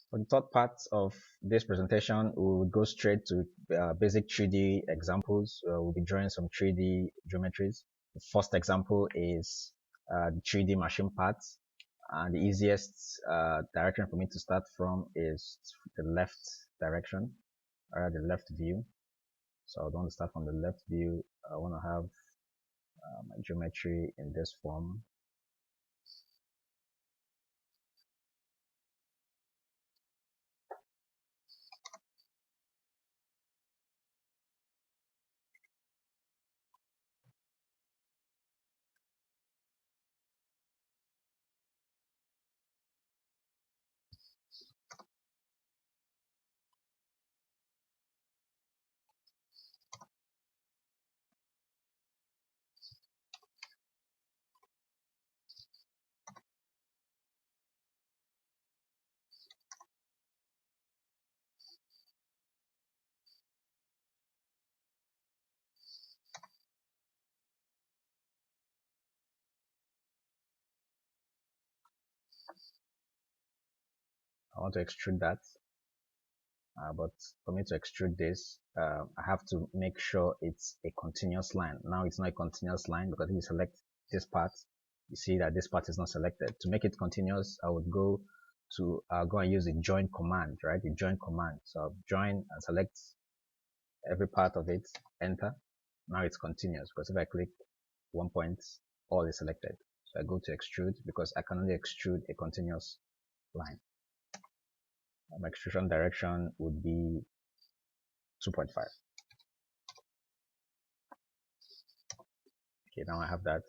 For the third part of this presentation, we will go straight to basic 3D examples. We'll be drawing some 3D geometries. The first example is the 3D machine parts. And the easiest direction for me to start from is the left direction, or the left view. So I want to start from the left view. I want to have my geometry in this form. I want to extrude that. But for me to extrude this, I have to make sure it's a continuous line. Now it's not a continuous line because if you select this part, you see that this part is not selected. To make it continuous, I would go and use the join command, right? The join command. So I'll join and select every part of it, enter. Now it's continuous because if I click one point, all is selected. So I go to extrude because I can only extrude a continuous line. My extrusion direction would be 2.5. Okay, now I have that.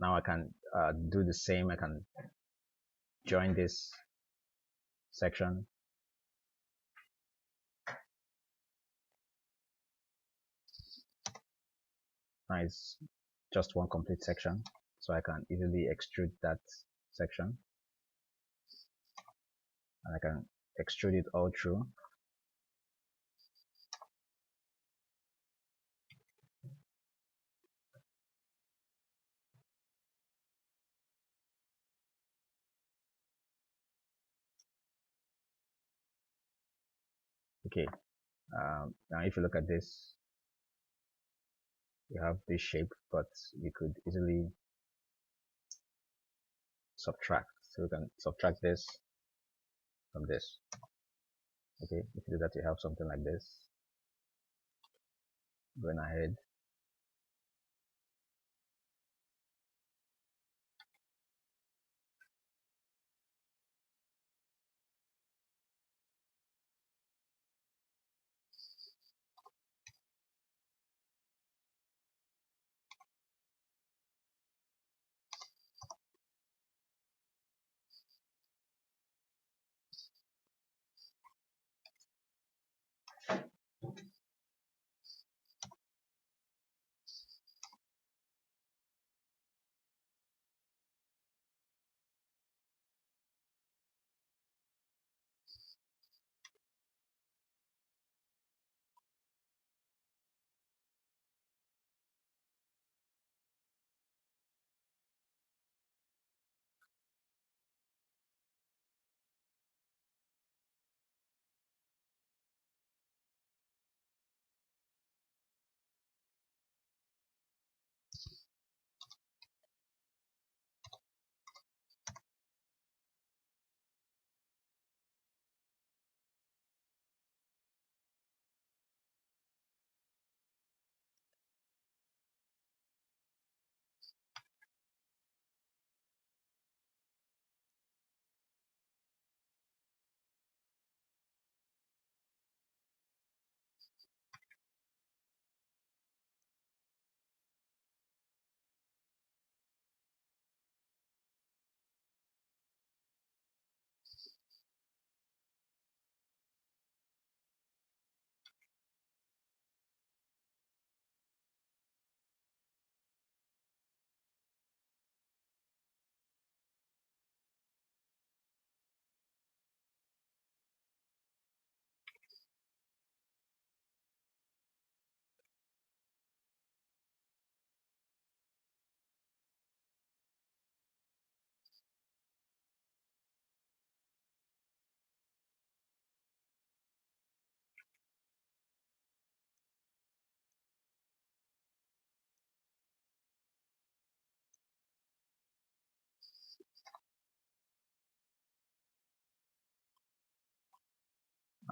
Now I can do the same. I can join this section. Now it's just one complete section, so I can easily extrude that section, and I can extrude it all through. Okay, now if you look at this, you have this shape, but you could easily subtract. So we can subtract this from this. Okay, if you do that, you have something like this. Going ahead.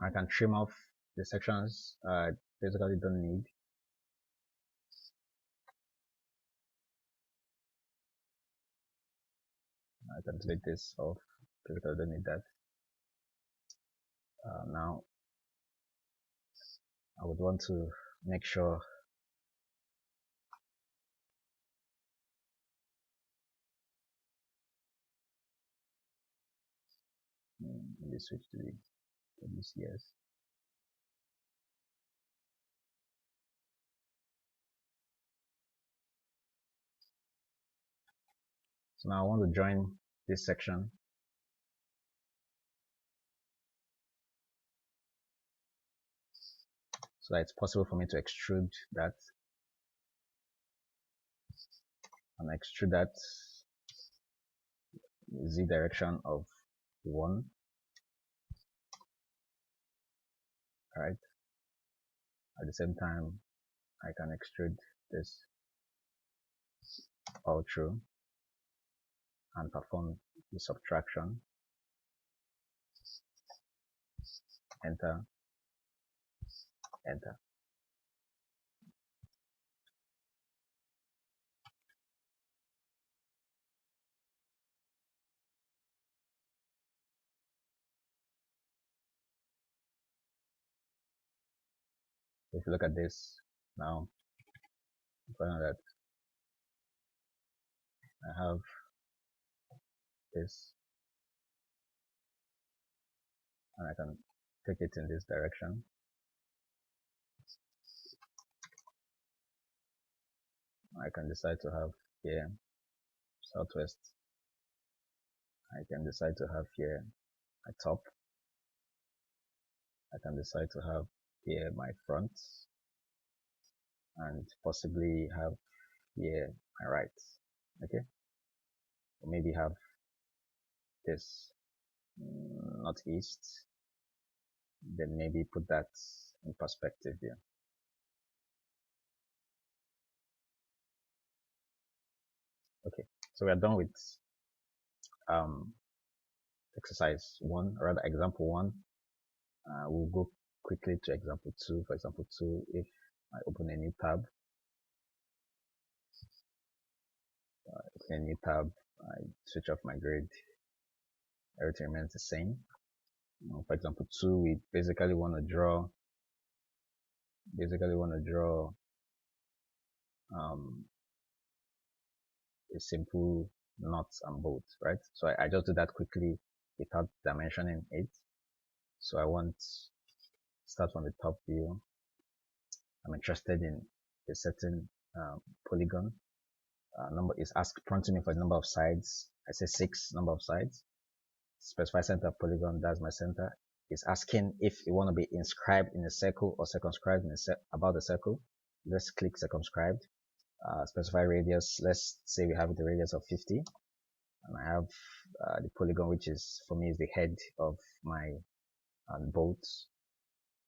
I can trim off the sections I basically don't need. I can delete this off because I don't need that. Now I would want to make sure we switch to the WCS. So now I want to join this section. So that it's possible for me to extrude that and extrude that Z direction of 1. Right. At the same time, I can extrude this all through and perform the subtraction. Enter, enter. If you look at this now, you find out that I have this, and I can take it in this direction. I can decide to have here southwest. I can decide to have here my top. I can decide to have here my front, and possibly have here my right. Okay, or maybe have this northeast, then maybe put that in perspective here. Okay, so we are done with exercise 1, or rather example 1. We'll go quickly to example 2. For example 2, if I open a new tab, I switch off my grid, everything remains the same. For example 2, we basically want to draw a simple nuts and bolts, right? So I just do that quickly without dimensioning it. So I want start from the top view. I'm interested in a certain polygon. Number is prompting me for the number of sides. I say 6 number of sides. Specify center of polygon. That's my center. It's asking if you want to be inscribed in a circle or circumscribed in about the circle. Let's click circumscribed. Specify radius. Let's say we have the radius of 50, and I have the polygon, which is for me is the head of my bolt,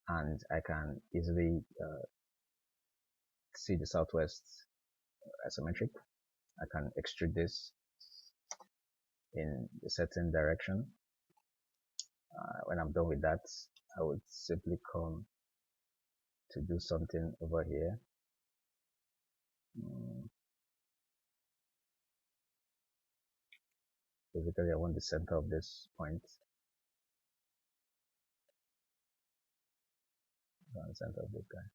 and I can easily see the southwest isometric. I can extrude this in a certain direction. When I'm done with that, I would simply come to do something over here. Basically, I want the center of this point. The center of this guy.